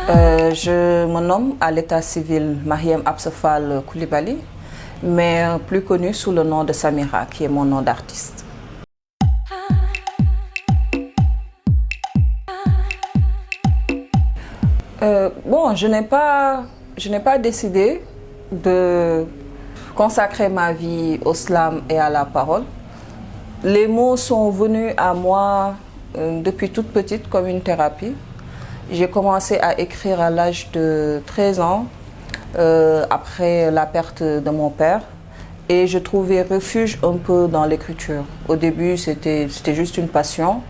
Je me nomme à l'état civil Mariam Absefal Coulibaly, mais plus connue sous le nom de Samira, qui est mon nom d'artiste. Bon, je n'ai pas décidé de consacrer ma vie au slam et à la parole. Les mots sont venus à moi depuis toute petite comme une thérapie. J'ai commencé à écrire à l'âge de 13 ans, après la perte de mon père. Et je trouvais refuge un peu dans l'écriture. Au début, c'était juste une passion.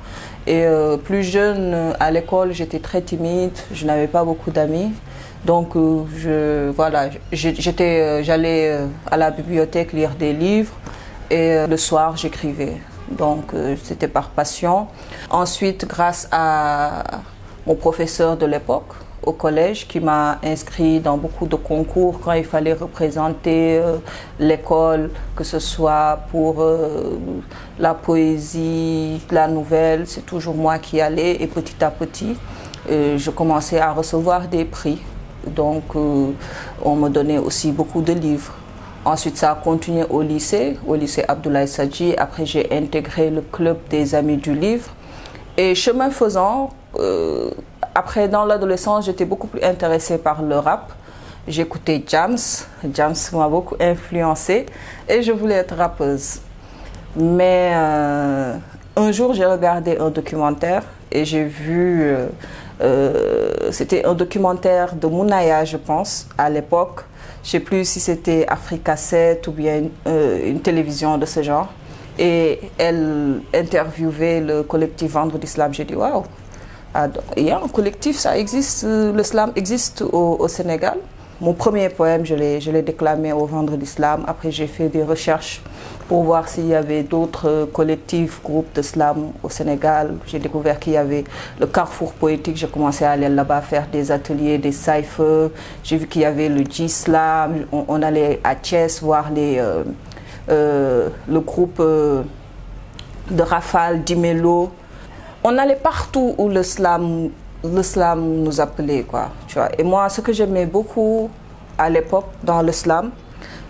Et plus jeune, à l'école, j'étais très timide, je n'avais pas beaucoup d'amis. Donc, j'allais à la bibliothèque lire des livres et le soir, j'écrivais. Donc, c'était par passion. Ensuite, grâce à mon professeur de l'époque, au collège, qui m'a inscrit dans beaucoup de concours quand il fallait représenter l'école, que ce soit pour la poésie, la nouvelle, c'est toujours moi qui allais. Et petit à petit, je commençais à recevoir des prix. Donc, on me donnait aussi beaucoup de livres. Ensuite, ça a continué au lycée Abdoulaye Sadji. Après, j'ai intégré le club des Amis du Livre. Et chemin faisant, après, dans l'adolescence, j'étais beaucoup plus intéressée par le rap. J'écoutais Jams. Jams m'a beaucoup influencée et je voulais être rappeuse. Mais un jour, j'ai regardé un documentaire et j'ai vu... c'était un documentaire de Mounaya, je pense, à l'époque. Je ne sais plus si c'était Africa 7 ou bien une télévision de ce genre. Et elle interviewait le collectif Vendredi Slam. J'ai dit, waouh, il y a un collectif, ça existe, le slam existe au Sénégal. Mon premier poème, je l'ai déclamé au Vendredi Slam. Après, j'ai fait des recherches pour voir s'il y avait d'autres collectifs, groupes de slam au Sénégal. J'ai découvert qu'il y avait le Carrefour Poétique. J'ai commencé à aller là-bas faire des ateliers, des cyphers. J'ai vu qu'il y avait le G-Slam. On allait à Thiès voir le groupe de Rafale, d'Imelo. On allait partout où le slam nous appelait, quoi, tu vois. Et moi, ce que j'aimais beaucoup à l'époque dans le slam,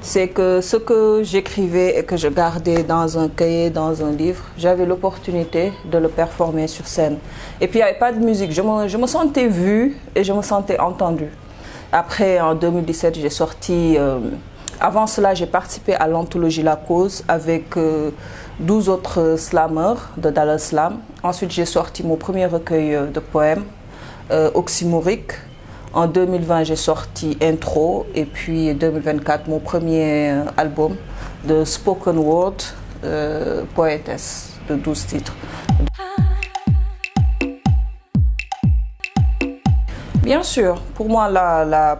c'est que ce que j'écrivais et que je gardais dans un cahier, dans un livre, j'avais l'opportunité de le performer sur scène. Et puis, il n'y avait pas de musique. Je me sentais vue et je me sentais entendue. Après, en 2017, j'ai sorti... avant cela, j'ai participé à l'anthologie La Cause avec 12 autres slameurs de Dar es Salaam. Ensuite, j'ai sorti mon premier recueil de poèmes, Oxymorique. En 2020, j'ai sorti Intro. Et puis, 2024, mon premier album de Spoken Word, Poétesse, de 12 titres. Bien sûr, pour moi, la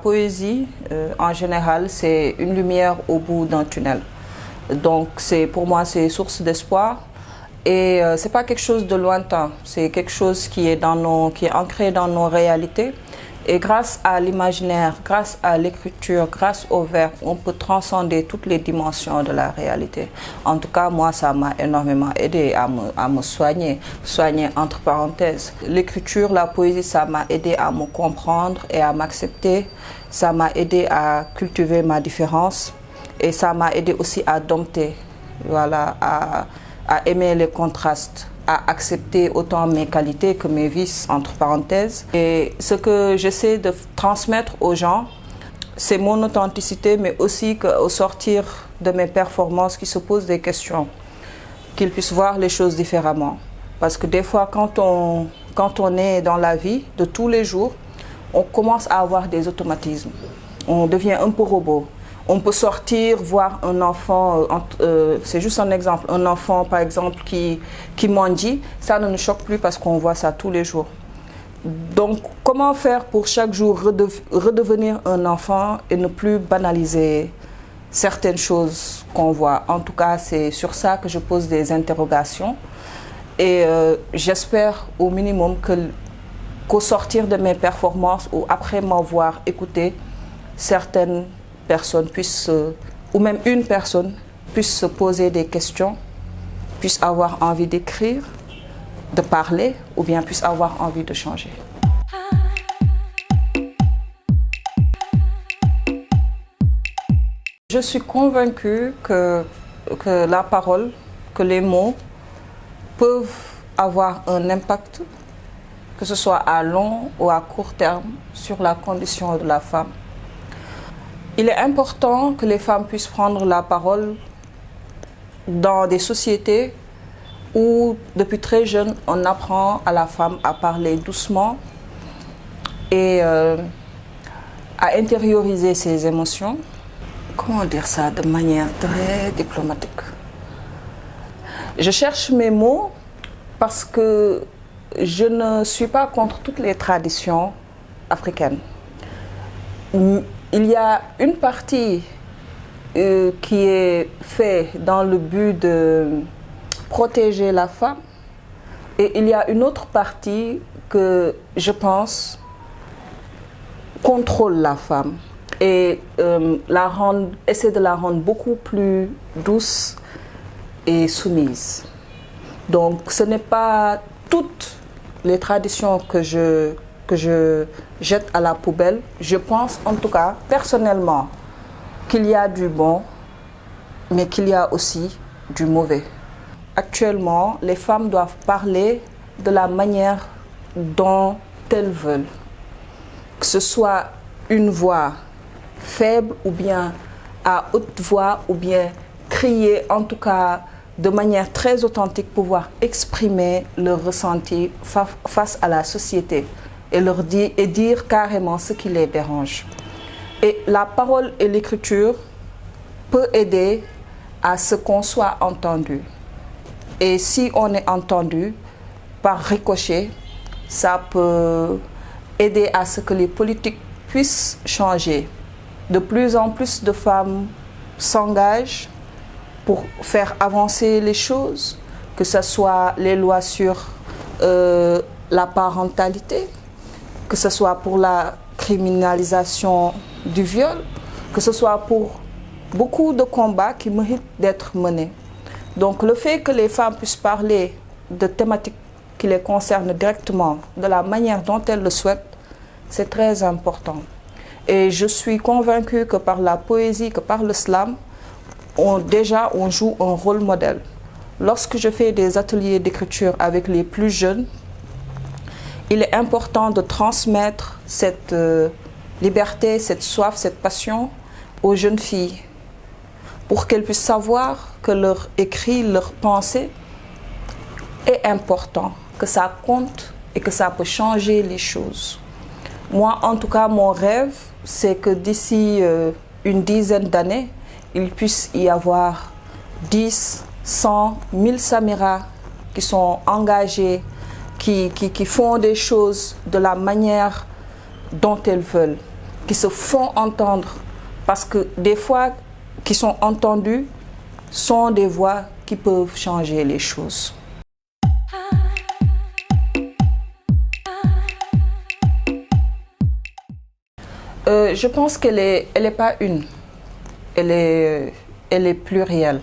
poésie, en général, c'est une lumière au bout d'un tunnel. Donc, pour moi, c'est source d'espoir. Et ce n'est pas quelque chose de lointain, c'est quelque chose qui est ancré dans nos réalités. Et grâce à l'imaginaire, grâce à l'écriture, grâce au vers, on peut transcender toutes les dimensions de la réalité. En tout cas, moi, ça m'a énormément aidé à me soigner entre parenthèses. L'écriture, la poésie, ça m'a aidé à me comprendre et à m'accepter. Ça m'a aidé à cultiver ma différence et ça m'a aidé aussi à dompter, voilà, à aimer les contrastes, à accepter autant mes qualités que mes vices, entre parenthèses. Et ce que j'essaie de transmettre aux gens, c'est mon authenticité, mais aussi qu'au sortir de mes performances, qu'ils se posent des questions, qu'ils puissent voir les choses différemment. Parce que des fois, quand on est dans la vie de tous les jours, on commence à avoir des automatismes. On devient un peu robot. On peut sortir, voir un enfant, c'est juste un exemple, un enfant par exemple qui mendie, ça ne nous choque plus parce qu'on voit ça tous les jours. Donc comment faire pour chaque jour redevenir un enfant et ne plus banaliser certaines choses qu'on voit? En tout cas, c'est sur ça que je pose des interrogations et j'espère au minimum qu'au sortir de mes performances ou après m'avoir écouté, certaines personne puisse, ou même une personne, puisse se poser des questions, puisse avoir envie d'écrire, de parler, ou bien puisse avoir envie de changer. Je suis convaincue que la parole, que les mots peuvent avoir un impact, que ce soit à long ou à court terme, sur la condition de la femme. Il est important que les femmes puissent prendre la parole dans des sociétés où, depuis très jeune, on apprend à la femme à parler doucement et à intérioriser ses émotions. Comment dire ça de manière très diplomatique? Je cherche mes mots parce que je ne suis pas contre toutes les traditions africaines. Il y a une partie qui est faite dans le but de protéger la femme et il y a une autre partie que je pense contrôle la femme et essaie de la rendre beaucoup plus douce et soumise. Donc ce n'est pas toutes les traditions que je jette à la poubelle. Je pense en tout cas personnellement qu'il y a du bon, mais qu'il y a aussi du mauvais. Actuellement, les femmes doivent parler de la manière dont elles veulent. Que ce soit une voix faible ou bien à haute voix ou bien crier, en tout cas de manière très authentique, pouvoir exprimer leur ressenti face à la société et dire carrément ce qui les dérange. Et la parole et l'écriture peuvent aider à ce qu'on soit entendu. Et si on est entendu par ricochet, ça peut aider à ce que les politiques puissent changer. De plus en plus de femmes s'engagent pour faire avancer les choses, que ce soit les lois sur la parentalité, que ce soit pour la criminalisation du viol, que ce soit pour beaucoup de combats qui méritent d'être menés. Donc le fait que les femmes puissent parler de thématiques qui les concernent directement, de la manière dont elles le souhaitent, c'est très important. Et je suis convaincue que par la poésie, que par le slam, on joue un rôle modèle. Lorsque je fais des ateliers d'écriture avec les plus jeunes, il est important de transmettre cette liberté, cette soif, cette passion aux jeunes filles pour qu'elles puissent savoir que leur écrit, leur pensée est important, que ça compte et que ça peut changer les choses. Moi, en tout cas, mon rêve, c'est que d'ici une dizaine d'années, il puisse y avoir 10, 100, 1000 Samiras qui sont engagées, qui font des choses de la manière dont elles veulent, qui se font entendre. Parce que des fois, qui sont entendues, sont des voix qui peuvent changer les choses. Je pense qu'elle est pas une, elle est plurielle.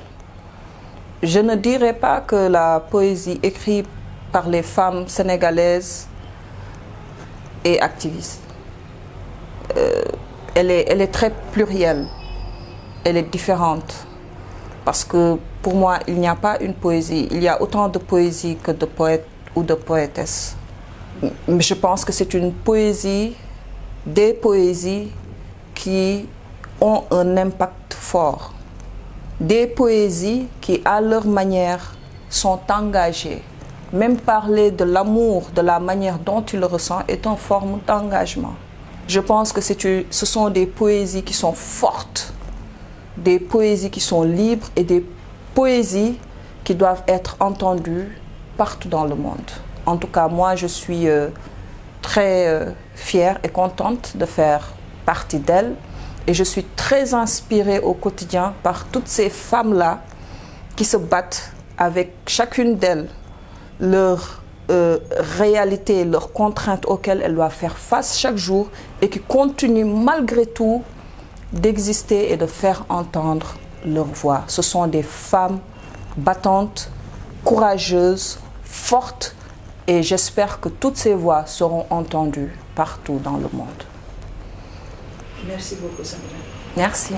Je ne dirais pas que la poésie écrite par les femmes sénégalaises est activiste. Elle est très plurielle, elle est différente. Parce que pour moi, il n'y a pas une poésie. Il y a autant de poésie que de poètes ou de poétesses. Mais je pense que c'est une poésie, des poésies qui ont un impact fort. Des poésies qui, à leur manière, sont engagées. Même parler de l'amour, de la manière dont tu le ressens, est une forme d'engagement. Je pense que ce sont des poésies qui sont fortes, des poésies qui sont libres et des poésies qui doivent être entendues partout dans le monde. En tout cas, moi, je suis très fière et contente de faire partie d'elles. Et je suis très inspirée au quotidien par toutes ces femmes-là qui se battent avec chacune d'elles, leur réalité, leurs contraintes auxquelles elles doivent faire face chaque jour et qui continuent malgré tout d'exister et de faire entendre leur voix. Ce sont des femmes battantes, courageuses, fortes et j'espère que toutes ces voix seront entendues partout dans le monde. Merci beaucoup, Samira. Merci.